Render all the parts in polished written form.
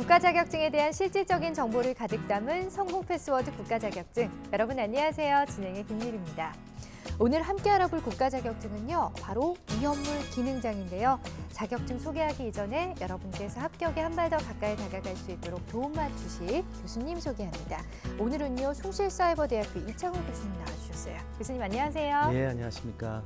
국가 자격증에 대한 실질적인 정보를 가득 담은 성공 패스워드 국가 자격증. 여러분 안녕하세요. 진행의 김유리입니다. 오늘 함께 알아볼 국가 자격증은요, 바로 위험물 기능장인데요. 자격증 소개하기 이전에 여러분께서 합격에 한 발 더 가까이 다가갈 수 있도록 도움만 주실 교수님 소개합니다. 오늘은요, 숭실사이버대학교 이창훈 교수님 나와주셨어요. 교수님 안녕하세요. 네, 안녕하십니까.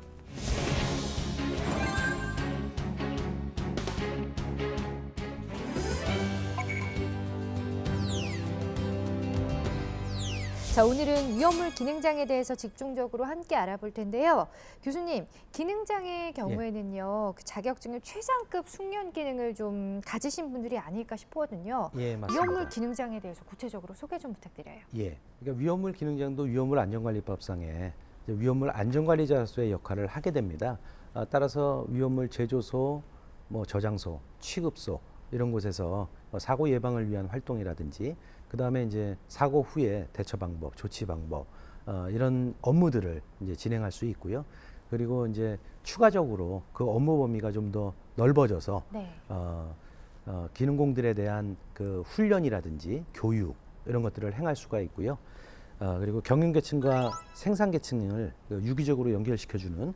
자, 오늘은 위험물 기능장에 대해서 집중적으로 함께 알아볼 텐데요. 교수님, 기능장의 경우에는요, 그 자격증의 최상급 숙련 기능을 좀 가지신 분들이 아닐까 싶거든요. 예, 맞습니다. 위험물 기능장에 대해서 구체적으로 소개 좀 부탁드려요. 예, 그러니까 위험물 기능장도 위험물 안전관리법상에 위험물 안전관리자로서의 역할을 하게 됩니다. 따라서 위험물 제조소, 저장소, 취급소 이런 곳에서 사고 예방을 위한 활동이라든지 그다음에 이제 사고 후에 대처 방법, 조치 방법 이런 업무들을 이제 진행할 수 있고요. 그리고 이제 추가적으로 그 업무 범위가 좀 더 넓어져서 네. 기능공들에 대한 그 훈련이라든지 교육 이런 것들을 행할 수가 있고요. 그리고 경영계층과 생산계층을 유기적으로 연결시켜주는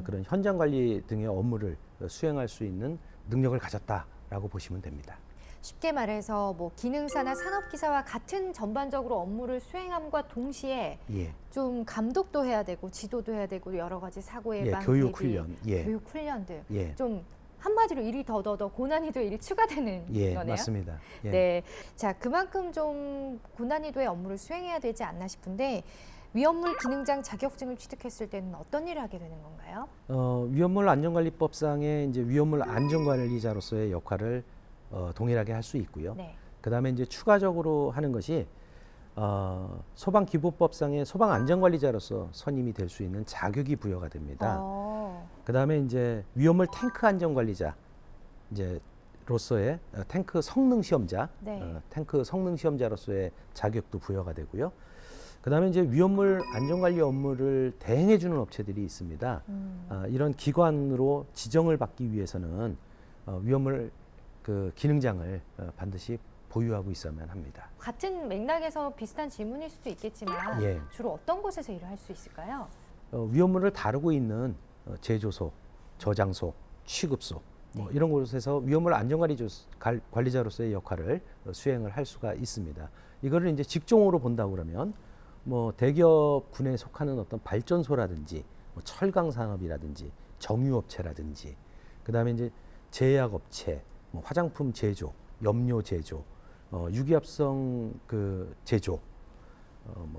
그런 현장 관리 등의 업무를 수행할 수 있는 능력을 가졌다라고 보시면 됩니다. 쉽게 말해서 뭐 기능사나 산업기사와 같은 전반적으로 업무를 수행함과 동시에 예. 좀 감독도 해야 되고 지도도 해야 되고 여러 가지 사고 예방, 교육 대비, 훈련, 예. 교육 훈련들 예. 좀 한마디로 일이 더 고난이도 일이 추가되는 예, 거네요. 맞습니다. 예. 네, 자 그만큼 좀 고난이도의 업무를 수행해야 되지 않나 싶은데 위험물 기능장 자격증을 취득했을 때는 어떤 일을 하게 되는 건가요? 위험물 안전관리법상의 이제 위험물 안전관리자로서의 역할을 동일하게 할 수 있고요. 네. 그다음에 이제 추가적으로 하는 것이 소방기본법상의 소방안전관리자로서 선임이 될 수 있는 자격이 부여가 됩니다. 그다음에 이제 위험물 탱크 안전관리자 이제 로서의 탱크 성능 시험자, 네. 탱크 성능 시험자로서의 자격도 부여가 되고요. 그다음에 이제 위험물 안전관리 업무를 대행해 주는 업체들이 있습니다. 이런 기관으로 지정을 받기 위해서는 위험물 그 기능장을 반드시 보유하고 있어야만 합니다. 같은 맥락에서 비슷한 질문일 수도 있겠지만 예. 주로 어떤 곳에서 일을 할 수 있을까요? 위험물을 다루고 있는 제조소, 저장소, 취급소 이런 곳에서 위험물 안전관리자로서의 역할을 수행을 할 수가 있습니다. 이거를 이제 직종으로 본다고 그러면 대기업군에 속하는 어떤 발전소라든지 철강 산업이라든지 정유업체라든지 그다음에 이제 제약업체, 화장품 제조, 염료 제조, 유기합성 그 제조,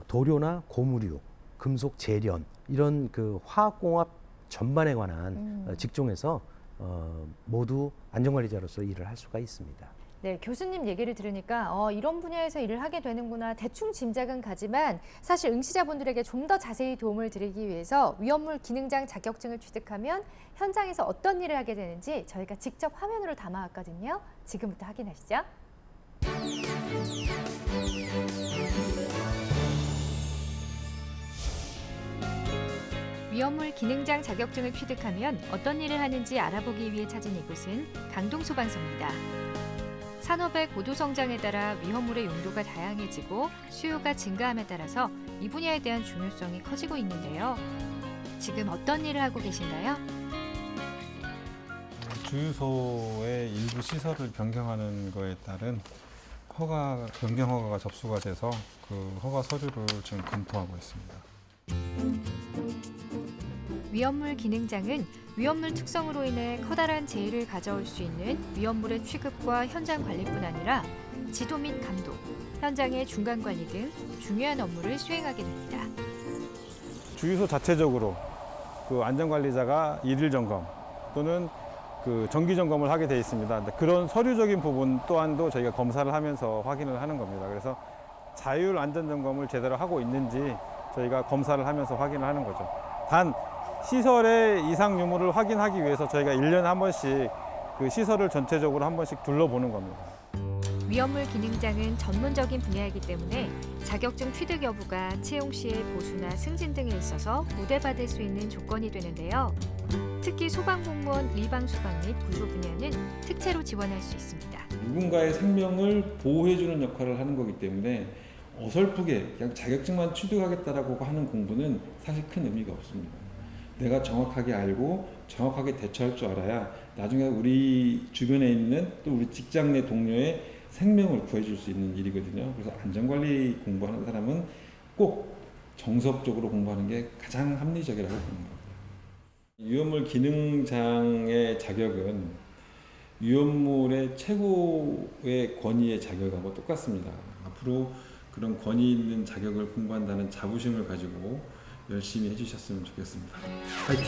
도료나 고무류, 금속 재련 이런 그 화학공업 전반에 관한 직종에서 모두 안전관리자로서 일을 할 수가 있습니다. 네, 교수님 얘기를 들으니까 이런 분야에서 일을 하게 되는구나 대충 짐작은 가지만 사실 응시자분들에게 좀 더 자세히 도움을 드리기 위해서 위험물 기능장 자격증을 취득하면 현장에서 어떤 일을 하게 되는지 저희가 직접 화면으로 담아왔거든요. 지금부터 확인하시죠. 위험물 기능장 자격증을 취득하면 어떤 일을 하는지 알아보기 위해 찾은 이곳은 강동소방서입니다. 산업의 고도 성장에 따라 위험물의 용도가 다양해지고 수요가 증가함에 따라서 이 분야에 대한 중요성이 커지고 있는데요. 지금 어떤 일을 하고 계신가요? 주유소의 일부 시설을 변경하는 거에 따른 변경 허가가 접수가 돼서 그 허가 서류를 지금 검토하고 있습니다. 위험물 기능장은 위험물 특성으로 인해 커다란 재해를 가져올 수 있는 위험물의 취급과 현장 관리뿐 아니라 지도 및 감독, 현장의 중간 관리 등 중요한 업무를 수행하게 됩니다. 주유소 자체적으로 그 안전관리자가 일일 점검 또는 그 정기 점검을 하게 돼 있습니다. 그런 서류적인 부분 또한도 저희가 검사를 하면서 확인을 하는 겁니다. 그래서 자율 안전 점검을 제대로 하고 있는지 저희가 검사를 하면서 확인을 하는 거죠. 단 시설의 이상 유무를 확인하기 위해서 저희가 1년에 한 번씩 그 시설을 전체적으로 한 번씩 둘러보는 겁니다. 위험물 기능장은 전문적인 분야이기 때문에 자격증 취득 여부가 채용 시의 보수나 승진 등에 있어서 우대받을 수 있는 조건이 되는데요. 특히 소방공무원 일방수방 및 구조 분야는 특채로 지원할 수 있습니다. 누군가의 생명을 보호해주는 역할을 하는 거기 때문에 어설프게 그냥 자격증만 취득하겠다라고 하는 공부는 사실 큰 의미가 없습니다. 내가 정확하게 알고 정확하게 대처할 줄 알아야 나중에 우리 주변에 있는 또 우리 직장 내 동료의 생명을 구해줄 수 있는 일이거든요. 그래서 안전관리 공부하는 사람은 꼭 정석적으로 공부하는 게 가장 합리적이라고 보는 겁니다. 위험물 기능장의 자격은 위험물의 최고의 권위의 자격하고 똑같습니다. 앞으로 그런 권위 있는 자격을 공부한다는 자부심을 가지고 열심히 해주셨으면 좋겠습니다. 파이팅!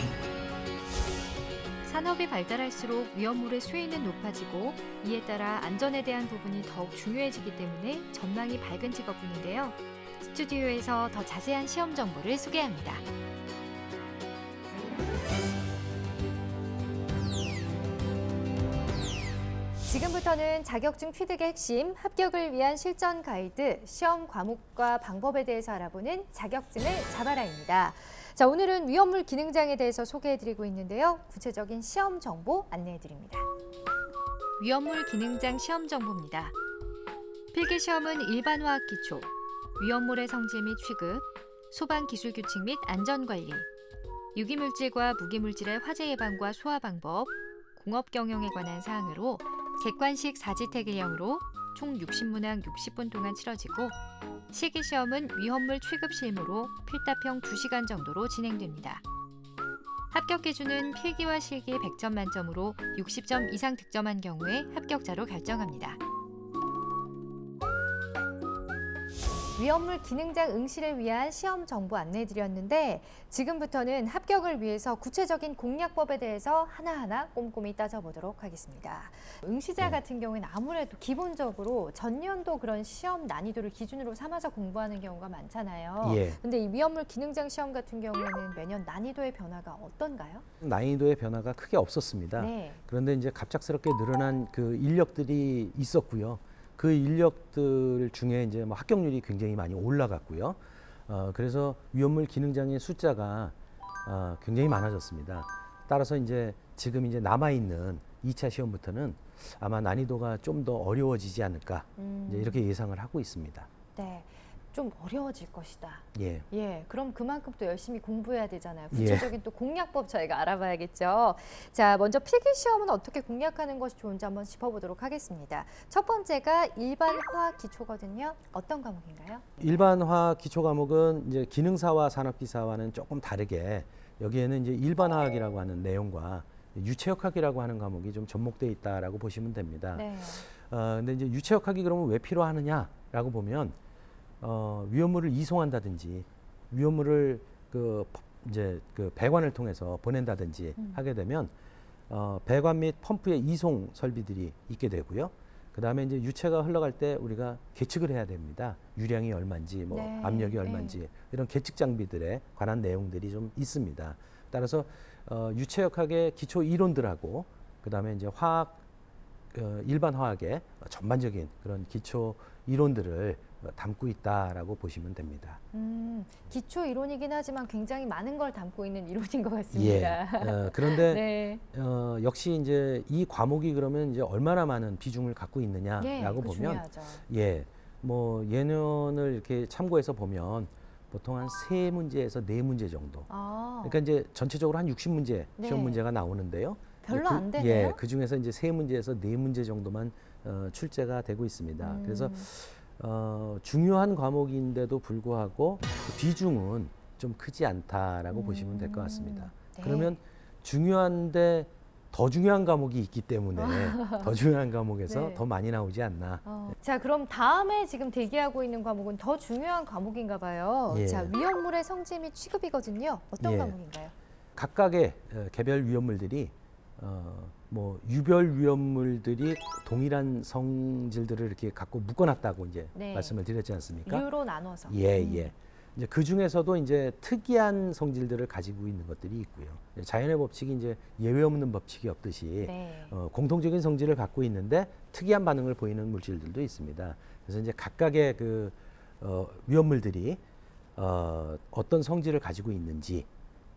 산업이 발달할수록 위험물의 수위는 높아지고 이에 따라 안전에 대한 부분이 더욱 중요해지기 때문에 전망이 밝은 직업군인데요. 스튜디오에서 더 자세한 시험 정보를 소개합니다. 지금부터는 자격증 취득의 핵심, 합격을 위한 실전 가이드, 시험 과목과 방법에 대해서 알아보는 자격증을 잡아라입니다. 자, 오늘은 위험물 기능장에 대해서 소개해드리고 있는데요. 구체적인 시험 정보 안내해드립니다. 위험물 기능장 시험 정보입니다. 필기시험은 일반화학 기초, 위험물의 성질 및 취급, 소방 기술 규칙 및 안전관리, 유기물질과 무기물질의 화재 예방과 소화 방법, 공업 경영에 관한 사항으로 객관식 사지태계형으로 총 60문항 60분 동안 치러지고 실기시험은 위험물 취급 실무로 필답형 2시간 정도로 진행됩니다. 합격 기준은 필기와 실기 100점 만점으로 60점 이상 득점한 경우에 합격자로 결정합니다. 위험물 기능장 응시를 위한 시험 정보 안내해드렸는데 지금부터는 합격을 위해서 구체적인 공략법에 대해서 하나하나 꼼꼼히 따져보도록 하겠습니다. 응시자 같은 경우에는 아무래도 기본적으로 전년도 그런 시험 난이도를 기준으로 삼아서 공부하는 경우가 많잖아요. 근데 이 위험물 기능장 시험 같은 경우에는 매년 난이도의 변화가 어떤가요? 난이도의 변화가 크게 없었습니다. 네. 그런데 이제 갑작스럽게 늘어난 그 인력들이 있었고요. 그 인력들 중에 이제 뭐 합격률이 굉장히 많이 올라갔고요. 그래서 위험물 기능장의 숫자가 굉장히 많아졌습니다. 따라서 이제 지금 이제 남아 있는 2차 시험부터는 아마 난이도가 좀 더 어려워지지 않을까 이제 이렇게 예상을 하고 있습니다. 네. 좀 어려워질 것이다. 예. 그럼 그만큼 또 열심히 공부해야 되잖아요. 구체적인 또 공략법 저희가 알아봐야겠죠. 자, 먼저 필기시험은 어떻게 공략하는 것이 좋은지 한번 짚어보도록 하겠습니다. 첫 번째가 일반 화학 기초거든요. 어떤 과목인가요? 일반 화학 기초 과목은 이제 기능사와 산업기사와는 조금 다르게 여기에는 이제 일반 화학이라고 하는 내용과 유체역학이라고 하는 과목이 좀 접목되어 있다라고 보시면 됩니다. 네. 근데 이제 유체역학이 그러면 왜 필요하느냐라고 보면 위험물을 이송한다든지 위험물을 이제 배관을 통해서 보낸다든지 하게 되면 배관 및 펌프의 이송 설비들이 있게 되고요. 그다음에 이제 유체가 흘러갈 때 우리가 계측을 해야 됩니다. 유량이 얼마인지, 뭐 네. 압력이 얼마인지 이런 계측 장비들에 관한 내용들이 좀 있습니다. 따라서 유체역학의 기초 이론들하고 그다음에 이제 일반 화학의 전반적인 그런 기초 이론들을 담고 있다라고 보시면 됩니다. 기초 이론이긴 하지만 굉장히 많은 걸 담고 있는 이론인 것 같습니다. 그런데 네. 역시 이제 이 과목이 그러면 이제 얼마나 많은 비중을 갖고 있느냐라고 보면, 중요하죠. 뭐 예년을 이렇게 참고해서 보면 보통 한 3문제에서 4문제 정도. 그러니까 이제 전체적으로 한 60문제 네. 시험 문제가 나오는데요. 별로 안 되네요. 그 중에서 이제 3문제에서 4문제 정도만 출제가 되고 있습니다. 그래서 중요한 과목인데도 불구하고 그 비중은 좀 크지 않다라고 보시면 될 것 같습니다. 네. 그러면 중요한데 더 중요한 과목이 있기 때문에 더 중요한 과목에서 네. 더 많이 나오지 않나. 자, 그럼 다음에 지금 대기하고 있는 과목은 더 중요한 과목인가 봐요. 예. 자, 위험물의 성질 및 취급이거든요. 어떤 예. 과목인가요? 각각의 개별 위험물들이 뭐 유별 위험물들이 동일한 성질들을 이렇게 갖고 묶어놨다고 이제 네. 말씀을 드렸지 않습니까? 유로 나눠서. 예. 이제 그 중에서도 이제 특이한 성질들을 가지고 있는 것들이 있고요. 자연의 법칙이 이제 예외 없는 법칙이 없듯이 네. 공통적인 성질을 갖고 있는데 특이한 반응을 보이는 물질들도 있습니다. 그래서 이제 각각의 그 위험물들이 어떤 성질을 가지고 있는지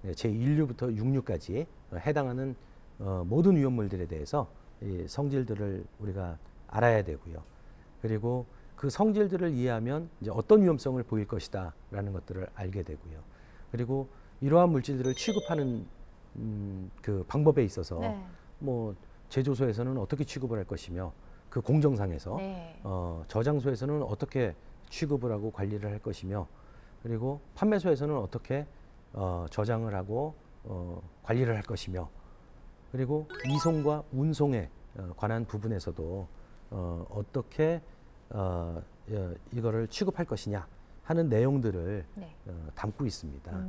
제1류부터 6류까지 해당하는 모든 위험물들에 대해서 이 성질들을 우리가 알아야 되고요. 그리고 그 성질들을 이해하면 이제 어떤 위험성을 보일 것이다라는 것들을 알게 되고요. 그리고 이러한 물질들을 취급하는 그 방법에 있어서 네. 뭐 제조소에서는 어떻게 취급을 할 것이며 그 공정상에서 네. 저장소에서는 어떻게 취급을 하고 관리를 할 것이며 그리고 판매소에서는 어떻게 저장을 하고 관리를 할 것이며 그리고 이송과 운송에 관한 부분에서도 어떻게 이거를 취급할 것이냐 하는 내용들을 네. 담고 있습니다.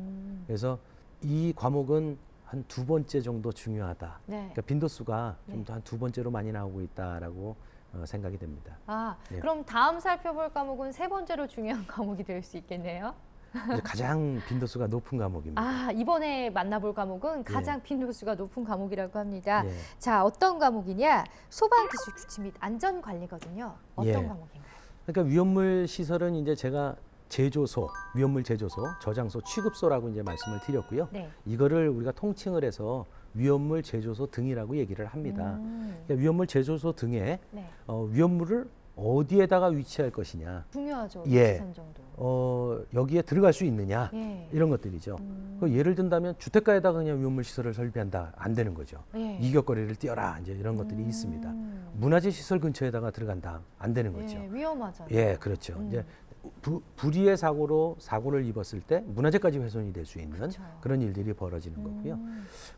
그래서 이 과목은 한 2번째 정도 중요하다. 네. 그러니까 빈도수가 네. 좀 더 한 2번째로 많이 나오고 있다라고 생각이 됩니다. 아, 예. 그럼 다음 살펴볼 과목은 3번째로 중요한 과목이 될 수 있겠네요. 이제 가장 빈도수가 높은 과목입니다. 아, 이번에 만나볼 과목은 가장 빈도수가 높은 과목이라고 합니다. 예. 자, 어떤 과목이냐? 소방기술 규칙 및 안전관리거든요. 어떤 예. 과목인가요? 그러니까 위험물 시설은 이제 제가 제조소, 위험물 제조소, 저장소, 취급소라고 이제 말씀을 드렸고요. 네. 이거를 우리가 통칭을 해서 위험물 제조소 등이라고 얘기를 합니다. 그러니까 위험물 제조소 등에 네. 위험물을 어디에다가 위치할 것이냐, 중요하죠. 예. 위치 선정도. 여기에 들어갈 수 있느냐 예. 이런 것들이죠. 그 예를 든다면 주택가에다가 그냥 위험물 시설을 설비한다 안 되는 거죠. 예. 이격거리를 띄어라 이제 이런 것들이 있습니다. 문화재 시설 근처에다가 들어간다 안 되는 거죠. 예, 위험하잖아요. 예, 그렇죠. 이제 불의의 사고를 입었을 때 문화재까지 훼손이 될 수 있는 그렇죠. 그런 일들이 벌어지는 거고요.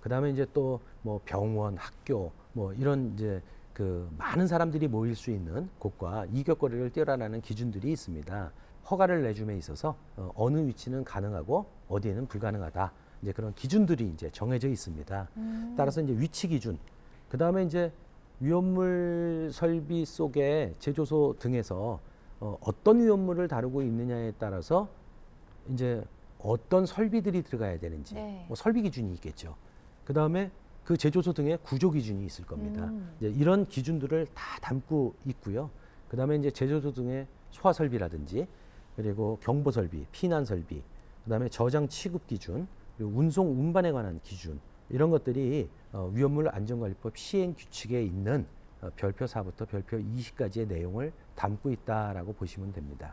그다음에 이제 또 뭐 병원, 학교 뭐 이런 이제 그 많은 사람들이 모일 수 있는 곳과 이격거리를 띄어라라는 기준들이 있습니다. 허가를 내줌에 있어서 어느 위치는 가능하고 어디에는 불가능하다. 이제 그런 기준들이 이제 정해져 있습니다. 따라서 이제 위치 기준. 그다음에 이제 위험물 설비 속에 제조소 등에서 어떤 위험물을 다루고 있느냐에 따라서 이제 어떤 설비들이 들어가야 되는지 네. 뭐 설비 기준이 있겠죠. 그다음에 그 제조소 등에 구조 기준이 있을 겁니다. 이제 이런 기준들을 다 담고 있고요. 그다음에 이제 제조소 등의 소화 설비라든지 그리고 경보 설비, 피난 설비, 그다음에 저장 취급 기준, 그리고 운송 운반에 관한 기준 이런 것들이 위험물 안전관리법 시행 규칙에 있는 별표 4부터 별표 20까지의 내용을 담고 있다라고 보시면 됩니다.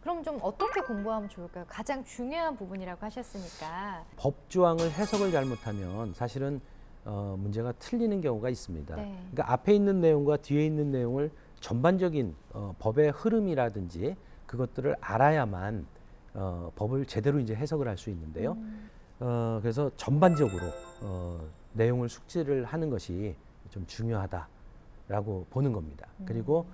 그럼 좀 어떻게 공부하면 좋을까요? 가장 중요한 부분이라고 하셨으니까. 법조항을 해석을 잘못하면 사실은 문제가 틀리는 경우가 있습니다. 네. 그러니까 앞에 있는 내용과 뒤에 있는 내용을 전반적인 법의 흐름이라든지 그것들을 알아야만 법을 제대로 이제 해석을 할 수 있는데요. 그래서 전반적으로 내용을 숙지를 하는 것이 좀 중요하다라고 보는 겁니다. 그리고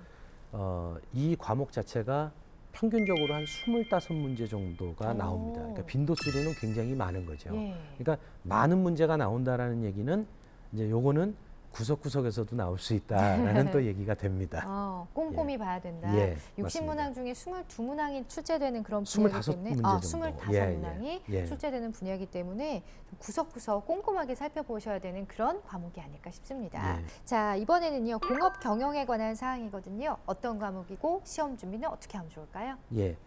이 과목 자체가 평균적으로 한 25문제 정도가 나옵니다. 그러니까 빈도수로는 굉장히 많은 거죠. 예. 그러니까 많은 문제가 나온다라는 얘기는 이제 요거는 구석구석에서도 나올 수 있다라는 또 얘기가 됩니다. 꼼꼼히 봐야 된다. 예, 60문항 중에 22문항이 출제되는 그런 25 분야이기 때문에 문제 정도. 25문항이 예. 출제되는 분야이기 때문에 좀 구석구석 꼼꼼하게 살펴보셔야 되는 그런 과목이 아닐까 싶습니다. 예. 자, 이번에는요. 공업 경영에 관한 사항이거든요. 어떤 과목이고 시험 준비는 어떻게 하면 좋을까요? 예.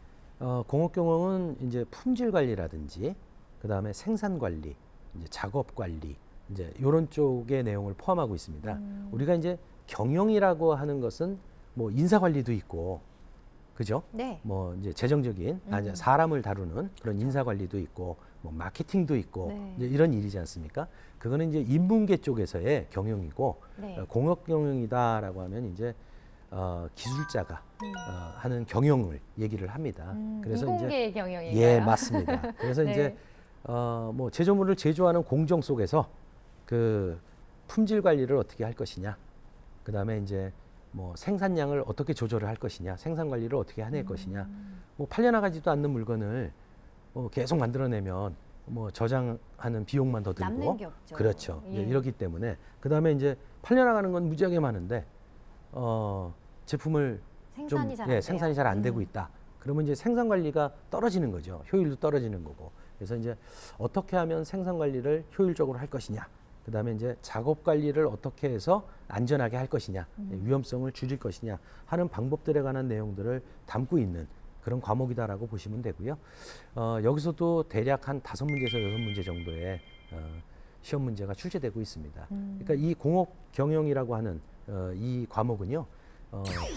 공업 경영은 이제 품질 관리라든지 그다음에 생산 관리, 이제 작업 관리 이제 이런 쪽의 내용을 포함하고 있습니다. 우리가 이제 경영이라고 하는 것은 뭐 인사 관리도 있고, 그죠? 네. 뭐 이제 재정적인 사람을 다루는 그런 인사 관리도 있고, 뭐 마케팅도 있고 네. 이제 이런 일이지 않습니까? 그거는 이제 인문계 쪽에서의 경영이고 네. 공업 경영이다라고 하면 이제 기술자가 하는 경영을 얘기를 합니다. 그래서 이제 인공계의 경영인가요? 예, 맞습니다. 그래서 네. 이제 뭐 제조물을 제조하는 공정 속에서 그 품질 관리를 어떻게 할 것이냐, 그 다음에 이제 뭐 생산량을 어떻게 조절을 할 것이냐, 생산 관리를 어떻게 해낼 것이냐, 뭐 팔려나가지도 않는 물건을 계속 만들어내면 뭐 저장하는 비용만 더 들고, 남는 게 없죠. 그렇죠. 예. 이렇기 때문에 그 다음에 이제 팔려나가는 건 무지하게 많은데 제품을 생산이 잘 안 예, 돼요. 생산이 잘 안 되고 있다. 그러면 이제 생산 관리가 떨어지는 거죠. 효율도 떨어지는 거고. 그래서 이제 어떻게 하면 생산 관리를 효율적으로 할 것이냐. 그다음에 이제 작업 관리를 어떻게 해서 안전하게 할 것이냐, 위험성을 줄일 것이냐 하는 방법들에 관한 내용들을 담고 있는 그런 과목이다라고 보시면 되고요. 여기서도 대략 한 5문제에서 6문제 정도의 시험 문제가 출제되고 있습니다. 그러니까 이 공업 경영이라고 하는 이 과목은요.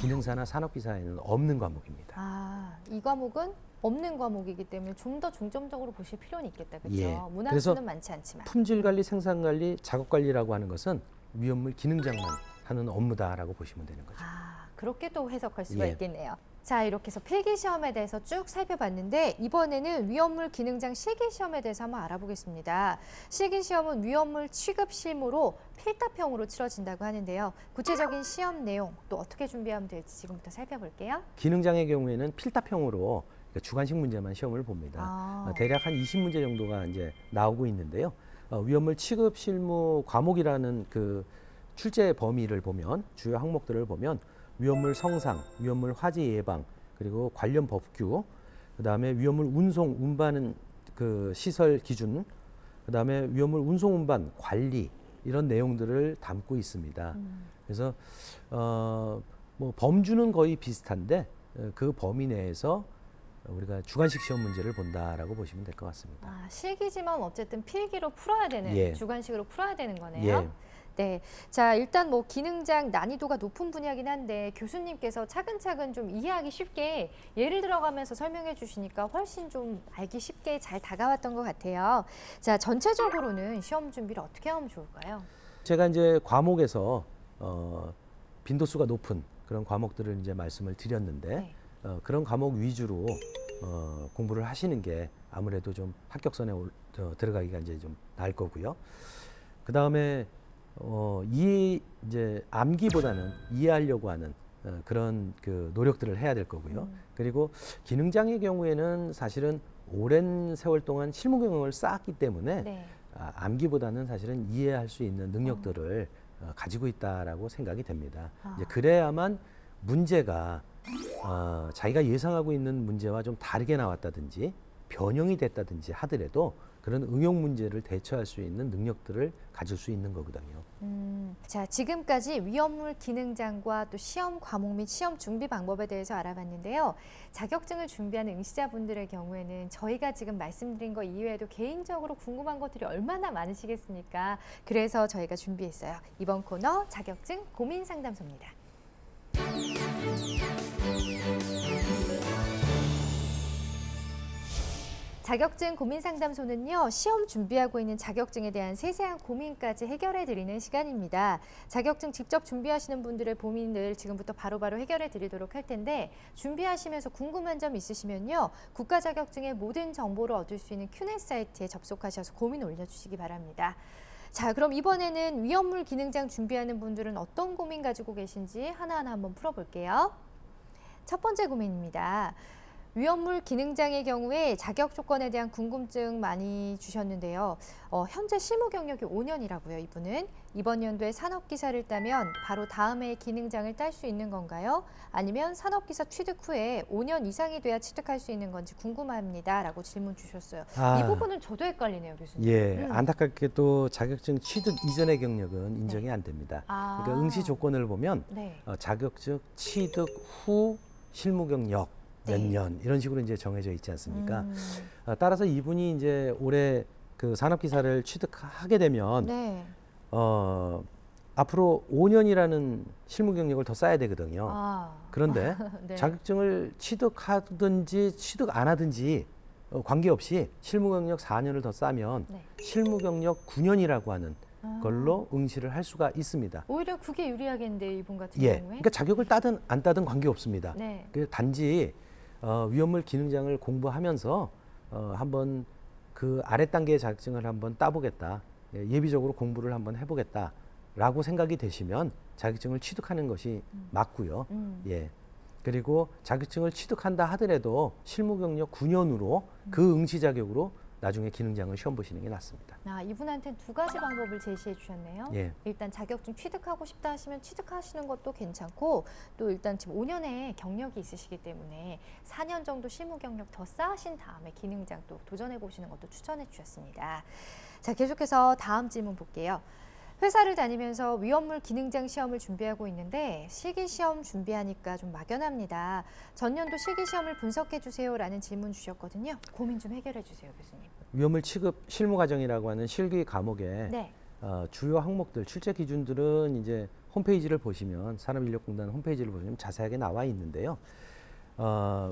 기능사나 산업기사에는 없는 과목입니다. 아, 이 과목은 없는 과목이기 때문에 좀 더 중점적으로 보실 필요는 있겠다. 그렇죠? 예. 문항수는 많지 않지만. 품질관리, 생산관리, 작업관리라고 하는 것은 위험물 기능장만 하는 업무다라고 보시면 되는 거죠. 아, 그렇게 또 해석할 수가 예. 있겠네요. 자, 이렇게 해서 필기시험에 대해서 쭉 살펴봤는데 이번에는 위험물 기능장 실기시험에 대해서 한번 알아보겠습니다. 실기시험은 위험물 취급 실무로 필답형으로 치러진다고 하는데요. 구체적인 시험 내용 또 어떻게 준비하면 될지 지금부터 살펴볼게요. 기능장의 경우에는 필답형으로 주관식 문제만 시험을 봅니다. 대략 한 20문제 정도가 이제 나오고 있는데요. 위험물 취급 실무 과목이라는 그 출제 범위를 보면 주요 항목들을 보면 위험물 성상, 위험물 화재 예방, 그리고 관련 법규, 그다음에 위험물 운송, 운반은 그 시설 기준, 그다음에 위험물 운송, 운반 관리 이런 내용들을 담고 있습니다. 그래서 뭐 범주는 거의 비슷한데 그 범위 내에서 우리가 주관식 시험 문제를 본다라고 보시면 될 것 같습니다. 아, 실기지만 어쨌든 필기로 풀어야 되는 예. 주관식으로 풀어야 되는 거네요. 예. 네, 자 일단 뭐 기능장 난이도가 높은 분야긴 한데 교수님께서 차근차근 좀 이해하기 쉽게 예를 들어가면서 설명해 주시니까 훨씬 좀 알기 쉽게 잘 다가왔던 것 같아요. 자 전체적으로는 시험 준비를 어떻게 하면 좋을까요? 제가 이제 과목에서 빈도수가 높은 그런 과목들을 이제 말씀을 드렸는데 네. 그런 과목 위주로 공부를 하시는 게 아무래도 좀 합격선에 들어가기가 이제 좀 나을 거고요. 그 다음에 이제 암기보다는 이해하려고 하는 그런 그 노력들을 해야 될 거고요. 그리고 기능장의 경우에는 사실은 오랜 세월 동안 실무 경험을 쌓았기 때문에 네. 암기보다는 사실은 이해할 수 있는 능력들을 가지고 있다라고 생각이 됩니다. 아. 이제 그래야만 문제가 자기가 예상하고 있는 문제와 좀 다르게 나왔다든지 변형이 됐다든지 하더라도 그런 응용 문제를 대처할 수 있는 능력들을 가질 수 있는 거거든요. 자, 지금까지 위험물 기능장과 또 시험 과목 및 시험 준비 방법에 대해서 알아봤는데요. 자격증을 준비하는 응시자분들의 경우에는 저희가 지금 말씀드린 거 이외에도 개인적으로 궁금한 것들이 얼마나 많으시겠습니까? 그래서 저희가 준비했어요. 이번 코너 자격증 고민 상담소입니다. 자격증 고민 상담소는요, 시험 준비하고 있는 자격증에 대한 세세한 고민까지 해결해 드리는 시간입니다. 자격증 직접 준비하시는 분들의 고민을 지금부터 바로바로 해결해 드리도록 할 텐데, 준비하시면서 궁금한 점 있으시면요, 국가 자격증의 모든 정보를 얻을 수 있는 큐넷 사이트에 접속하셔서 고민 올려주시기 바랍니다. 자, 그럼 이번에는 위험물 기능장 준비하는 분들은 어떤 고민 가지고 계신지 하나하나 한번 풀어볼게요. 첫 번째 고민입니다. 위험물 기능장의 경우에 자격 조건에 대한 궁금증 많이 주셨는데요. 현재 실무 경력이 5년이라고요, 이분은. 이번 연도에 산업기사를 따면 바로 다음 해에 기능장을 딸 수 있는 건가요? 아니면 산업기사 취득 후에 5년 이상이 돼야 취득할 수 있는 건지 궁금합니다. 라고 질문 주셨어요. 이 부분은 저도 헷갈리네요, 교수님. 예, 안타깝게도 자격증 취득 이전의 경력은 인정이 안 됩니다. 아. 그러니까 응시 조건을 보면 네. 자격증 취득 후 실무 경력 몇 네. 년 이런 식으로 이제 정해져 있지 않습니까? 따라서 이분이 이제 올해 그 산업기사를 취득하게 되면 네. 앞으로 5년이라는 실무 경력을 더 쌓아야 되거든요. 아. 그런데 네. 자격증을 취득하든지 취득 안 하든지 관계없이 실무 경력 4년을 더 쌓으면 네. 실무 경력 9년이라고 하는 걸로 응시를 할 수가 있습니다. 오히려 그게 유리하겠는데, 이분 같은 예, 경우에. 그러니까 자격을 따든 안 따든 관계없습니다. 네. 그 단지 위험물 기능장을 공부하면서 한번 그 아래 단계의 자격증을 한번 따보겠다, 예비적으로 공부를 한번 해보겠다라고 생각이 되시면 자격증을 취득하는 것이 맞고요. 예. 그리고 자격증을 취득한다 하더라도 실무 경력 9년으로 그 응시 자격으로 나중에 기능장을 시험 보시는 게 낫습니다. 아, 이분한테는 두 가지 방법을 제시해 주셨네요. 예. 일단 자격증 취득하고 싶다 하시면 취득하시는 것도 괜찮고, 또 일단 지금 5년의 경력이 있으시기 때문에 4년 정도 실무 경력 더 쌓으신 다음에 기능장 또 도전해 보시는 것도 추천해 주셨습니다. 자, 계속해서 다음 질문 볼게요. 회사를 다니면서 위험물 기능장 시험을 준비하고 있는데 실기 시험 준비하니까 좀 막연합니다. 전년도 실기 시험을 분석해 주세요라는 질문 주셨거든요. 고민 좀 해결해 주세요, 교수님. 위험물 취급 실무 과정이라고 하는 실기 과목에 네. 주요 항목들, 출제 기준들은 이제 홈페이지를 보시면 산업인력공단 홈페이지를 보시면 자세하게 나와 있는데요.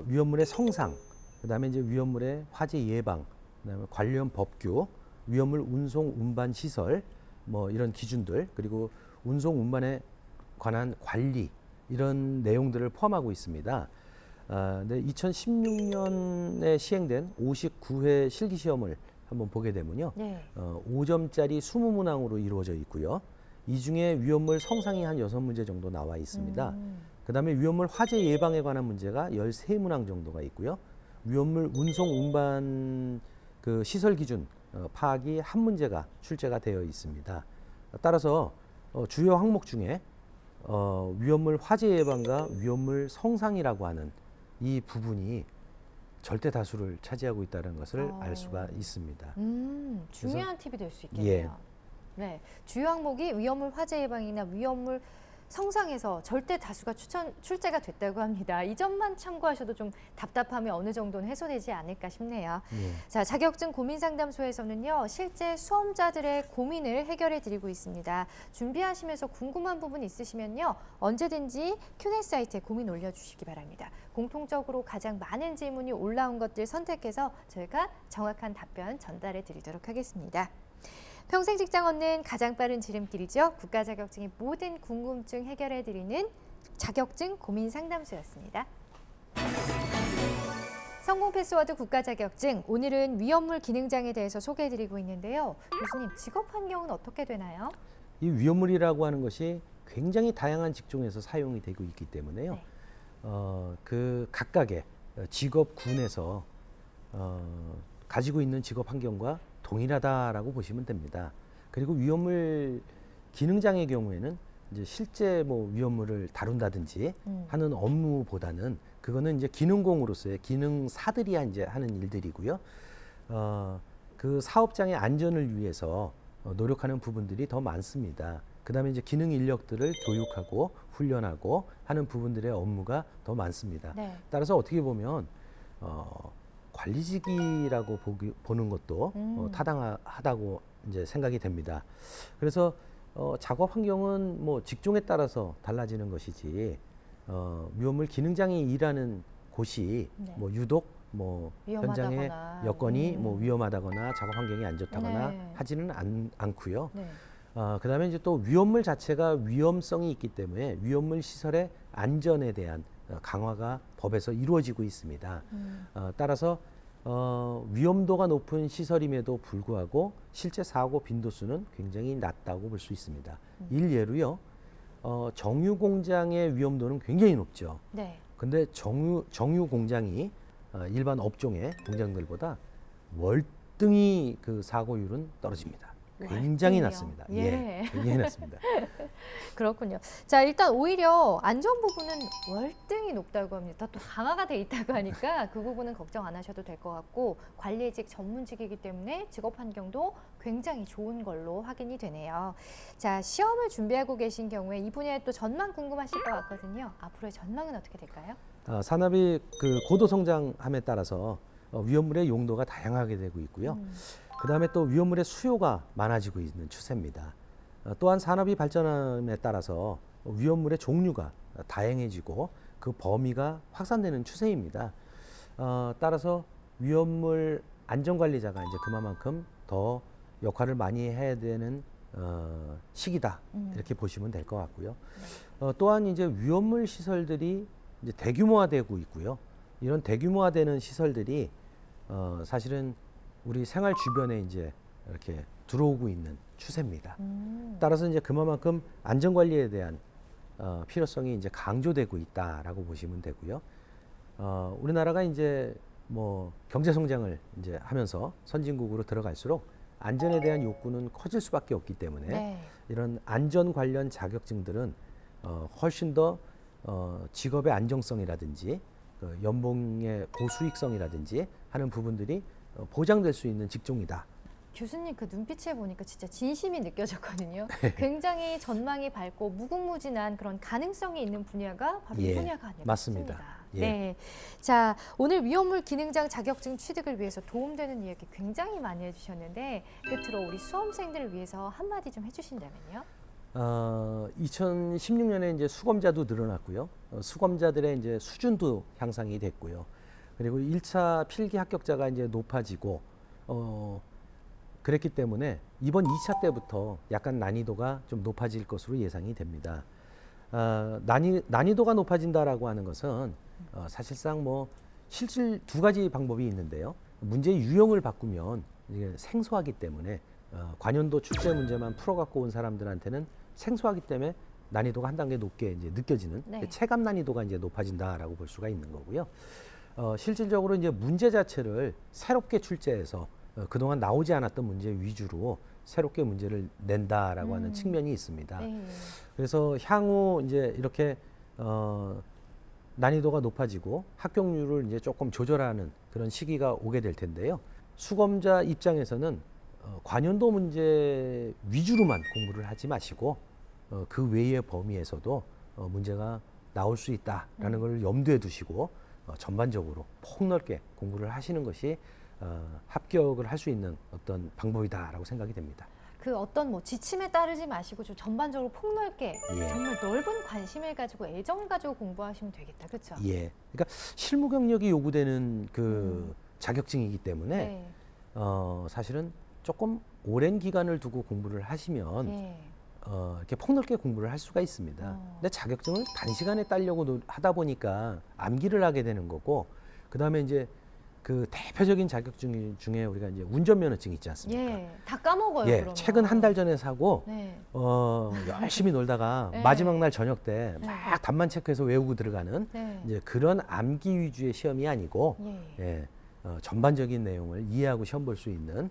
위험물의 성상, 그다음에 이제 위험물의 화재 예방, 그다음에 관련 법규, 위험물 운송 운반 시설, 뭐 이런 기준들, 그리고 운송 운반에 관한 관리 이런 내용들을 포함하고 있습니다. 근데 2016년에 시행된 59회 실기 시험을 한번 보게 되면요. 네. 5점짜리 20문항으로 이루어져 있고요. 이 중에 위험물 성상이 한 6문제 정도 나와 있습니다. 그다음에 위험물 화재 예방에 관한 문제가 13문항 정도가 있고요. 위험물 운송 운반 그 시설 기준 파악이 한 문제가 출제가 되어 있습니다. 따라서 주요 항목 중에 위험물 화재 예방과 위험물 성상이라고 하는 이 부분이 절대 다수를 차지하고 있다는 것을 알 수가 있습니다. 중요한 팁이 될 수 있겠네요. 예. 네, 주요 항목이 위험물 화재 예방이나 위험물 성상에서 절대 다수가 출제가 됐다고 합니다. 이 점만 참고하셔도 좀 답답함이 어느 정도는 해소되지 않을까 싶네요. 예. 자, 자격증 고민상담소에서는요, 실제 수험자들의 고민을 해결해 드리고 있습니다. 준비하시면서 궁금한 부분 있으시면요, 언제든지 Q&A 사이트에 고민 올려주시기 바랍니다. 공통적으로 가장 많은 질문이 올라온 것들 선택해서 저희가 정확한 답변 전달해 드리도록 하겠습니다. 평생 직장 얻는 가장 빠른 지름길이죠. 국가 자격증의 모든 궁금증 해결해 드리는 자격증 고민 상담소였습니다. 성공 패스워드 국가 자격증, 오늘은 위험물 기능장에 대해서 소개해 드리고 있는데요. 교수님, 직업 환경은 어떻게 되나요? 이 위험물이라고 하는 것이 굉장히 다양한 직종에서 사용이 되고 있기 때문에요. 네. 그 각각의 직업군에서 가지고 있는 직업 환경과 동일하다라고 보시면 됩니다. 그리고 위험물 기능장의 경우에는 이제 실제 뭐 위험물을 다룬다든지 하는 업무보다는 그거는 이제 기능공으로서의 기능사들이 이제 하는 일들이고요. 그 사업장의 안전을 위해서 노력하는 부분들이 더 많습니다. 그다음에 이제 기능 인력들을 교육하고 훈련하고 하는 부분들의 업무가 더 많습니다. 네. 따라서 어떻게 보면 관리직이라고 보는 것도 타당하다고 이제 생각이 됩니다. 그래서 작업 환경은 뭐 직종에 따라서 달라지는 것이지 위험물 기능장이 일하는 곳이 네. 뭐 유독 뭐 현장의 위험하다거나. 여건이 뭐 위험하다거나 작업 환경이 안 좋다거나 네. 하지는 않고요. 네. 그다음에 이제 또 위험물 자체가 위험성이 있기 때문에 위험물 시설의 안전에 대한 강화가 법에서 이루어지고 있습니다. 따라서 위험도가 높은 시설임에도 불구하고 실제 사고 빈도수는 굉장히 낮다고 볼 수 있습니다. 일예로요, 정유 공장의 위험도는 굉장히 높죠. 네. 근데 정유 공장이 일반 업종의 공장들보다 월등히 그 사고율은 떨어집니다. 굉장히 월등히요? 낮습니다. 예. 굉장히 낮습니다. 그렇군요. 자, 일단 오히려 안전 부분은 월등히 높다고 합니다. 또 강화가 돼 있다고 하니까 그 부분은 걱정 안 하셔도 될 것 같고, 관리직 전문직이기 때문에 직업 환경도 굉장히 좋은 걸로 확인이 되네요. 자, 시험을 준비하고 계신 경우에 이 분야의 또 전망 궁금하실 것 같거든요. 앞으로의 전망은 어떻게 될까요? 산업이 그 고도 성장함에 따라서 위험물의 용도가 다양하게 되고 있고요. 그다음에 또 위험물의 수요가 많아지고 있는 추세입니다. 또한 산업이 발전함에 따라서 위험물의 종류가 다양해지고 그 범위가 확산되는 추세입니다. 따라서 위험물 안전관리자가 이제 그만큼 더 역할을 많이 해야 되는 시기다, 이렇게 보시면 될 것 같고요. 또한 이제 위험물 시설들이 이제 대규모화되고 있고요. 이런 대규모화되는 시설들이 사실은 우리 생활 주변에 이제 이렇게 들어오고 있는 추세입니다. 따라서 이제 그만큼 안전 관리에 대한 필요성이 이제 강조되고 있다라고 보시면 되고요. 우리나라가 이제 뭐 경제 성장을 이제 하면서 선진국으로 들어갈수록 안전에 대한 욕구는 커질 수밖에 없기 때문에 네. 이런 안전 관련 자격증들은 훨씬 더 직업의 안정성이라든지 연봉의 고수익성이라든지 하는 부분들이 보장될 수 있는 직종이다. 교수님 그 눈빛을 보니까 진짜 진심이 느껴졌거든요. 굉장히 전망이 밝고 무궁무진한 그런 가능성이 있는 분야가 바로 이 예, 분야가 아닐까 맞습니다. 싶습니다. 예. 네, 자 오늘 위험물 기능장 자격증 취득을 위해서 도움되는 이야기 굉장히 많이 해주셨는데 끝으로 우리 수험생들을 위해서 한마디 좀 해주신다면요. 2016년에 이제 수검자도 늘어났고요. 수검자들의 이제 수준도 향상이 됐고요. 그리고 1차 필기 합격자가 이제 높아지고 그랬기 때문에 이번 2차 때부터 약간 난이도가 좀 높아질 것으로 예상이 됩니다. 난이도가 높아진다라고 하는 것은 사실상 뭐 실질 두 가지 방법이 있는데요. 문제의 유형을 바꾸면 이게 생소하기 때문에 관연도 출제 문제만 풀어갖고 온 사람들한테는 생소하기 때문에 난이도가 한 단계 높게 이제 느껴지는 네. 체감 난이도가 이제 높아진다라고 볼 수가 있는 거고요. 실질적으로 이제 문제 자체를 새롭게 출제해서 그동안 나오지 않았던 문제 위주로 새롭게 문제를 낸다라고 하는 측면이 있습니다. 네. 그래서 향후 이제 이렇게 난이도가 높아지고 합격률을 이제 조금 조절하는 그런 시기가 오게 될 텐데요. 수검자 입장에서는 관연도 문제 위주로만 공부를 하지 마시고 그 외의 범위에서도 문제가 나올 수 있다라는 걸 염두에 두시고 전반적으로 폭넓게 공부를 하시는 것이 합격을 할 수 있는 어떤 방법이다라고 생각이 됩니다. 그 어떤 뭐 지침에 따르지 마시고 좀 전반적으로 폭넓게 예. 정말 넓은 관심을 가지고 애정을 가지고 공부하시면 되겠다. 그렇죠? 예, 그러니까 실무 경력이 요구되는 그 자격증이기 때문에 네. 사실은 조금 오랜 기간을 두고 공부를 하시면 예. 이렇게 폭넓게 공부를 할 수가 있습니다. 근데 자격증을 단시간에 따려고 하다 보니까 암기를 하게 되는 거고, 그 다음에 이제 그 대표적인 자격증 중에 우리가 이제 운전면허증 있지 않습니까? 예. 다 까먹어요. 예, 그러면. 최근 한 달 전에 사고 네. 열심히 놀다가 네. 마지막 날 저녁 때 네. 막 답만 체크해서 외우고 들어가는 네. 이제 그런 암기 위주의 시험이 아니고 예. 예, 전반적인 내용을 이해하고 시험 볼 수 있는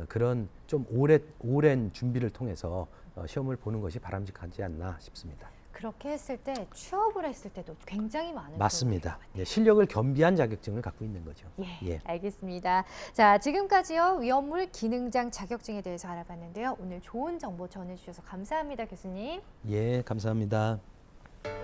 그런 좀 오랜 준비를 통해서 시험을 보는 것이 바람직하지 않나 싶습니다. 그렇게 했을 때 취업을 했을 때도 굉장히 많은 맞습니다. 예, 실력을 겸비한 자격증을 갖고 있는 거죠. 예, 알겠습니다. 자, 지금까지요 위험물 기능장 자격증에 대해서 알아봤는데요. 오늘 좋은 정보 전해주셔서 감사합니다, 교수님. 예, 감사합니다.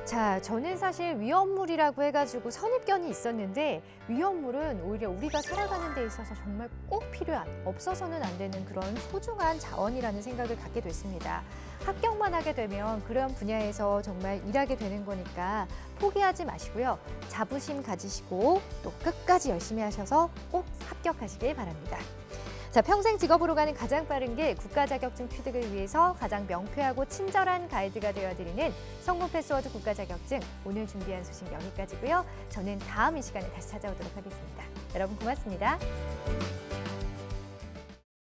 자, 저는 사실 위험물이라고 해가지고 선입견이 있었는데 위험물은 오히려 우리가 살아가는 데 있어서 정말 꼭 필요한, 없어서는 안 되는 그런 소중한 자원이라는 생각을 갖게 됐습니다. 합격만 하게 되면 그런 분야에서 정말 일하게 되는 거니까 포기하지 마시고요. 자부심 가지시고 또 끝까지 열심히 하셔서 꼭 합격하시길 바랍니다. 자, 평생 직업으로 가는 가장 빠른 길 국가 자격증 취득을 위해서 가장 명쾌하고 친절한 가이드가 되어드리는 성공 패스워드 국가 자격증, 오늘 준비한 소식 여기까지고요. 저는 다음 이 시간에 다시 찾아오도록 하겠습니다. 여러분 고맙습니다.